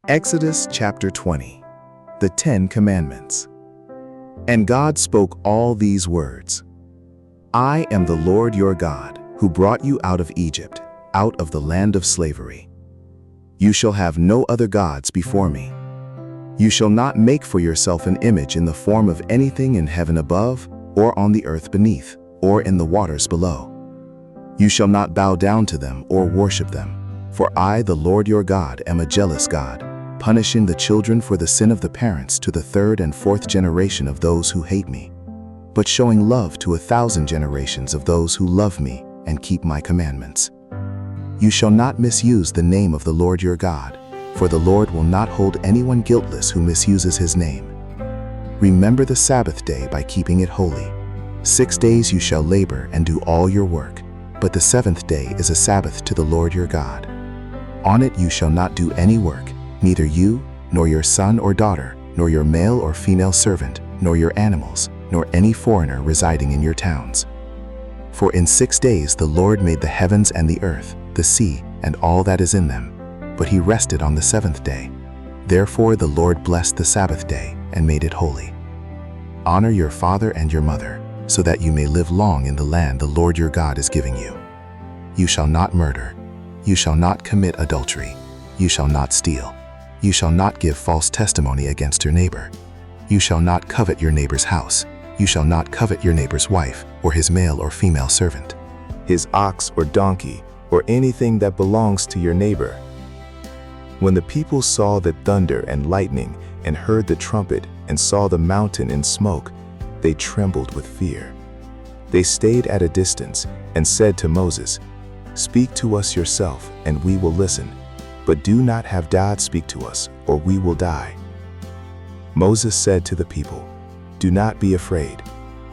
Exodus chapter 20. The 10 Commandments. And God spoke all these words. I am the Lord your God, who brought you out of Egypt, out of the land of slavery. You shall have no other gods before me. You shall not make for yourself an image in the form of anything in heaven above, or on the earth beneath, or in the waters below. You shall not bow down to them or worship them, for I, the Lord your God, am a jealous God, punishing the children for the sin of the parents to the third and fourth generation of those who hate me, but showing love to 1,000 generations of those who love me and keep my commandments. You shall not misuse the name of the Lord your God, for the Lord will not hold anyone guiltless who misuses his name. Remember the Sabbath day by keeping it holy. 6 days you shall labor and do all your work, but the seventh day is a Sabbath to the Lord your God. On it you shall not do any work, neither you, nor your son or daughter, nor your male or female servant, nor your animals, nor any foreigner residing in your towns. For in 6 days the Lord made the heavens and the earth, the sea, and all that is in them, but he rested on the seventh day. Therefore the Lord blessed the Sabbath day and made it holy. Honor your father and your mother, so that you may live long in the land the Lord your God is giving you. You shall not murder. You shall not commit adultery. You shall not steal. You shall not give false testimony against your neighbor. You shall not covet your neighbor's house. You shall not covet your neighbor's wife, or his male or female servant, his ox or donkey, or anything that belongs to your neighbor. When the people saw the thunder and lightning, and heard the trumpet, and saw the mountain in smoke, they trembled with fear. They stayed at a distance, and said to Moses, Speak to us yourself, and we will listen, but do not have God speak to us, or we will die. Moses said to the people, Do not be afraid.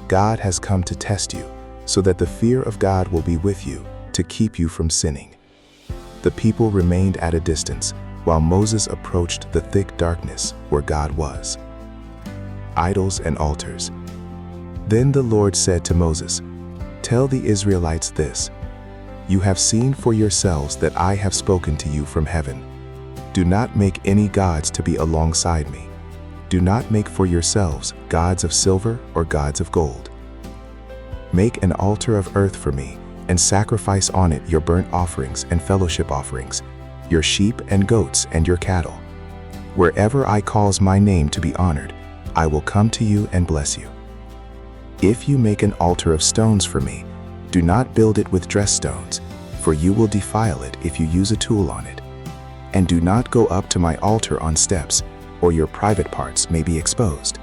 God has come to test you, so that the fear of God will be with you, to keep you from sinning. The people remained at a distance, while Moses approached the thick darkness where God was. Idols and altars. Then the Lord said to Moses, Tell the Israelites this, You have seen for yourselves that I have spoken to you from heaven. Do not make any gods to be alongside me. Do not make for yourselves gods of silver or gods of gold. Make an altar of earth for me, and sacrifice on it your burnt offerings and fellowship offerings, your sheep and goats and your cattle. Wherever I cause my name to be honored, I will come to you and bless you. If you make an altar of stones for me, do not build it with dressed stones, for you will defile it if you use a tool on it. And do not go up to my altar on steps, or your private parts may be exposed.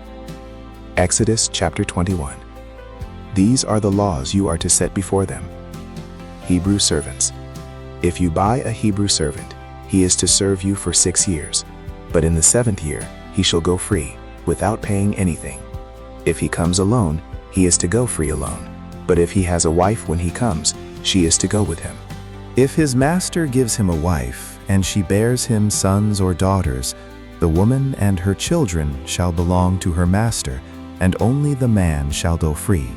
Exodus chapter 21. These are the laws you are to set before them. Hebrew servants. If you buy a Hebrew servant, he is to serve you for 6 years, but in the 7th year he shall go free, without paying anything. If he comes alone, he is to go free alone, but if he has a wife when he comes, she is to go with him. If his master gives him a wife, and she bears him sons or daughters, the woman and her children shall belong to her master, and only the man shall go free.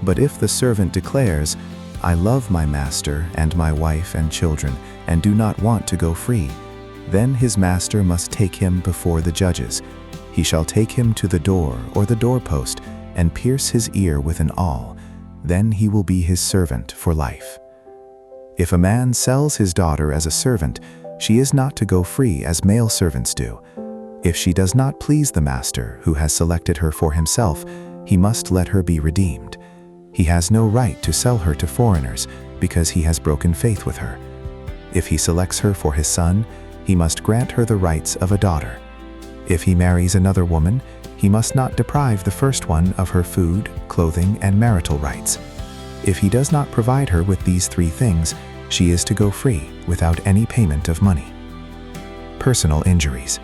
But if the servant declares, I love my master and my wife and children, and do not want to go free, then his master must take him before the judges. He shall take him to the door or the doorpost, and pierce his ear with an awl. Then he will be his servant for life. If a man sells his daughter as a servant, she is not to go free as male servants do. If she does not please the master who has selected her for himself, he must let her be redeemed. He has no right to sell her to foreigners because he has broken faith with her. If he selects her for his son, he must grant her the rights of a daughter. If he marries another woman, he must not deprive the first one of her food, clothing, and marital rights. If he does not provide her with these 3 things, she is to go free without any payment of money. Personal injuries.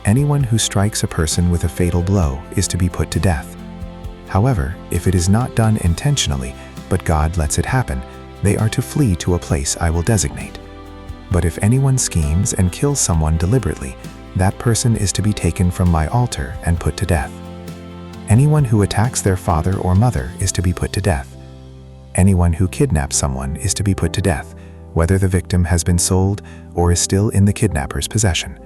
Anyone who strikes a person with a fatal blow is to be put to death. However, if it is not done intentionally, but God lets it happen, they are to flee to a place I will designate. But if anyone schemes and kills someone deliberately, that person is to be taken from my altar and put to death. Anyone who attacks their father or mother is to be put to death. Anyone who kidnaps someone is to be put to death, whether the victim has been sold or is still in the kidnapper's possession.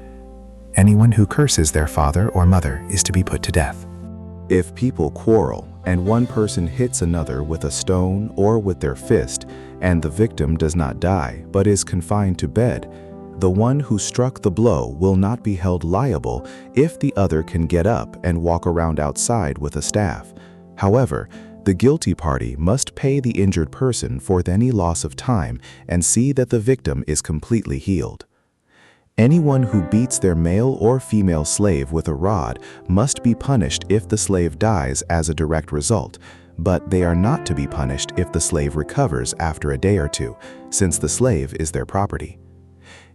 Anyone who curses their father or mother is to be put to death. If people quarrel and one person hits another with a stone or with their fist, and the victim does not die but is confined to bed, the one who struck the blow will not be held liable if the other can get up and walk around outside with a staff. However, the guilty party must pay the injured person for any loss of time and see that the victim is completely healed. Anyone who beats their male or female slave with a rod must be punished if the slave dies as a direct result, but they are not to be punished if the slave recovers after a day or two, since the slave is their property.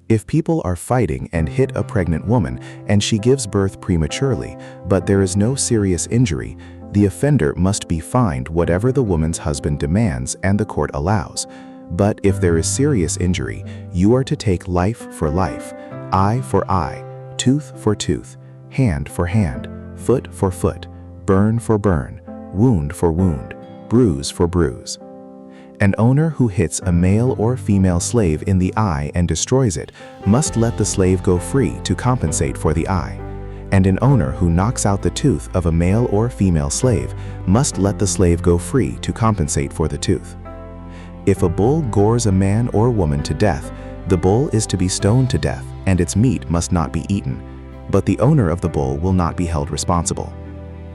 If people are fighting and hit a pregnant woman and she gives birth prematurely, but there is no serious injury, the offender must be fined whatever the woman's husband demands and the court allows. But if there is serious injury, you are to take life for life, eye for eye, tooth for tooth, hand for hand, foot for foot, burn for burn, wound for wound, bruise for bruise. An owner who hits a male or female slave in the eye and destroys it must let the slave go free to compensate for the eye. And an owner who knocks out the tooth of a male or female slave must let the slave go free to compensate for the tooth. If a bull gores a man or woman to death, the bull is to be stoned to death and its meat must not be eaten, but the owner of the bull will not be held responsible.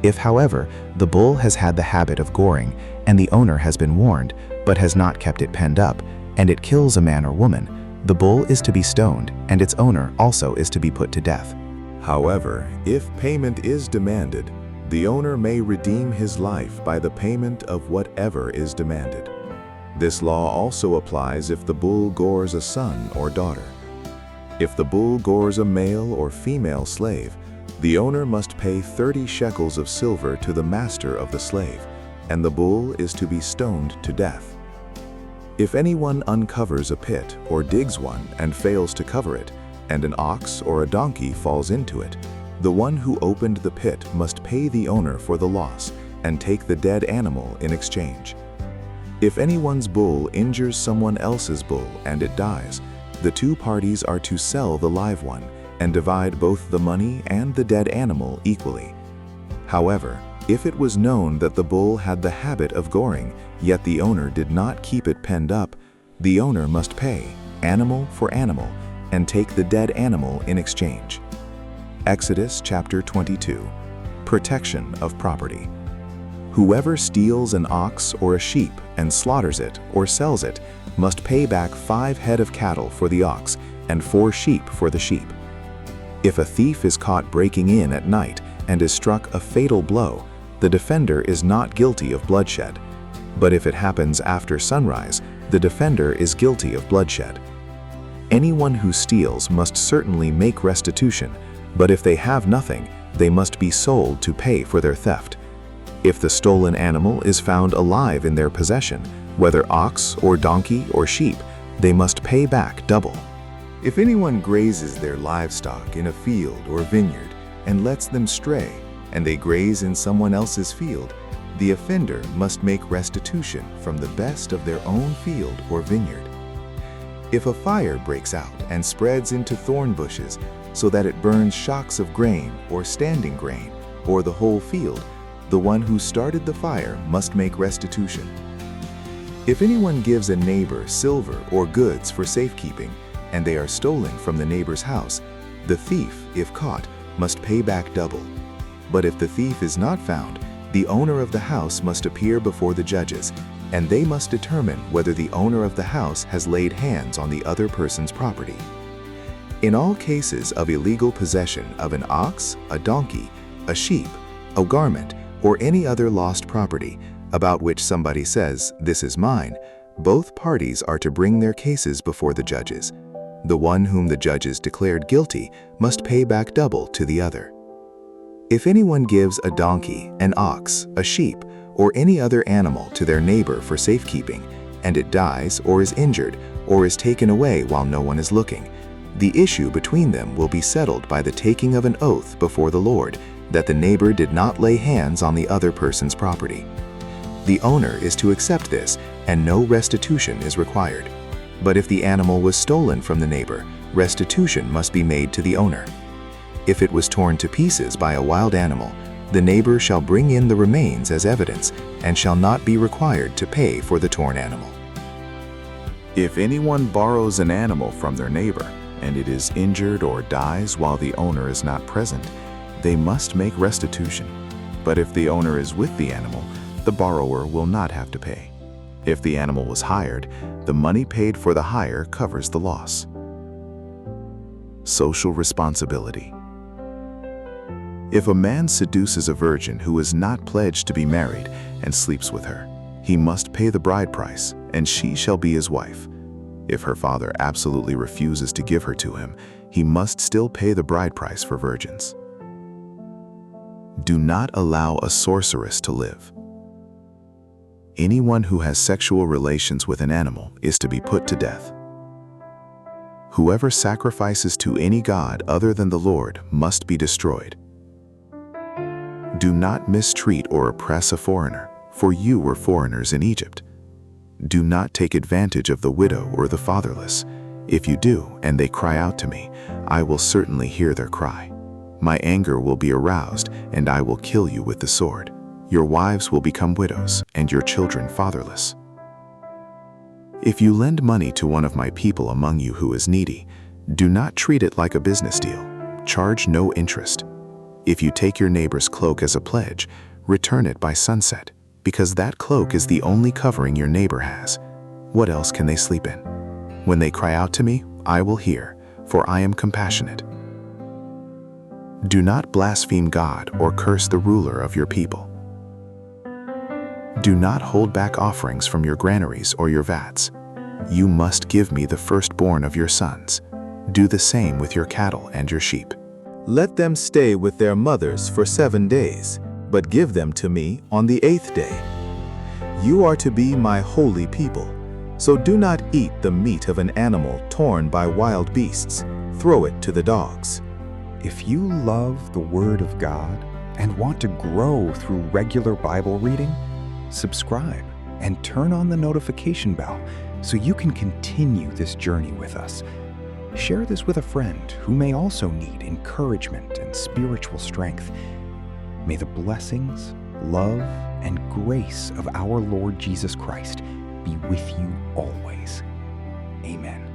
If, however, the bull has had the habit of goring and the owner has been warned, but has not kept it penned up, and it kills a man or woman, the bull is to be stoned and its owner also is to be put to death. However, if payment is demanded, the owner may redeem his life by the payment of whatever is demanded. This law also applies if the bull gores a son or daughter. If the bull gores a male or female slave, the owner must pay 30 shekels of silver to the master of the slave, and the bull is to be stoned to death. If anyone uncovers a pit or digs one and fails to cover it, and an ox or a donkey falls into it, the one who opened the pit must pay the owner for the loss and take the dead animal in exchange. If anyone's bull injures someone else's bull and it dies, the two parties are to sell the live one and divide both the money and the dead animal equally. However, if it was known that the bull had the habit of goring, yet the owner did not keep it penned up, the owner must pay, animal for animal, and take the dead animal in exchange. Exodus chapter 22. Protection of property. Whoever steals an ox or a sheep and slaughters it or sells it must pay back 5 head of cattle for the ox and 4 sheep for the sheep. If a thief is caught breaking in at night and is struck a fatal blow, the defender is not guilty of bloodshed. But if it happens after sunrise, the defender is guilty of bloodshed. Anyone who steals must certainly make restitution, but if they have nothing, they must be sold to pay for their theft. If the stolen animal is found alive in their possession, whether ox or donkey or sheep, they must pay back double. If anyone grazes their livestock in a field or vineyard and lets them stray, and they graze in someone else's field, the offender must make restitution from the best of their own field or vineyard. If a fire breaks out and spreads into thorn bushes so that it burns shocks of grain or standing grain or the whole field, the one who started the fire must make restitution. If anyone gives a neighbor silver or goods for safekeeping, and they are stolen from the neighbor's house, the thief, if caught, must pay back double. But if the thief is not found, the owner of the house must appear before the judges, and they must determine whether the owner of the house has laid hands on the other person's property. In all cases of illegal possession of an ox, a donkey, a sheep, a garment, or any other lost property, about which somebody says, "This is mine," both parties are to bring their cases before the judges. The one whom the judges declared guilty must pay back double to the other. If anyone gives a donkey, an ox, a sheep, or any other animal to their neighbor for safekeeping, and it dies or is injured or is taken away while no one is looking, the issue between them will be settled by the taking of an oath before the Lord that the neighbor did not lay hands on the other person's property. The owner is to accept this, and no restitution is required. But if the animal was stolen from the neighbor, restitution must be made to the owner. If it was torn to pieces by a wild animal, the neighbor shall bring in the remains as evidence and shall not be required to pay for the torn animal. If anyone borrows an animal from their neighbor, and it is injured or dies while the owner is not present, they must make restitution. But if the owner is with the animal, the borrower will not have to pay. If the animal was hired, the money paid for the hire covers the loss. Social responsibility. If a man seduces a virgin who is not pledged to be married and sleeps with her, he must pay the bride price, and she shall be his wife. If her father absolutely refuses to give her to him, he must still pay the bride price for virgins. Do not allow a sorceress to live. Anyone who has sexual relations with an animal is to be put to death. Whoever sacrifices to any god other than the Lord must be destroyed. Do not mistreat or oppress a foreigner, for you were foreigners in Egypt. Do not take advantage of the widow or the fatherless. If you do, and they cry out to me, I will certainly hear their cry. My anger will be aroused, and I will kill you with the sword. Your wives will become widows, and your children fatherless. If you lend money to one of my people among you who is needy, do not treat it like a business deal. Charge no interest. If you take your neighbor's cloak as a pledge, return it by sunset, because that cloak is the only covering your neighbor has. What else can they sleep in? When they cry out to me, I will hear, for I am compassionate. Do not blaspheme God or curse the ruler of your people. Do not hold back offerings from your granaries or your vats. You must give me the firstborn of your sons. Do the same with your cattle and your sheep. Let them stay with their mothers for 7 days, but give them to me on the 8th day. You are to be my holy people, so do not eat the meat of an animal torn by wild beasts. Throw it to the dogs. If you love the Word of God and want to grow through regular Bible reading, subscribe and turn on the notification bell so you can continue this journey with us. Share this with a friend who may also need encouragement and spiritual strength. May the blessings, love, and grace of our Lord Jesus Christ be with you always. Amen.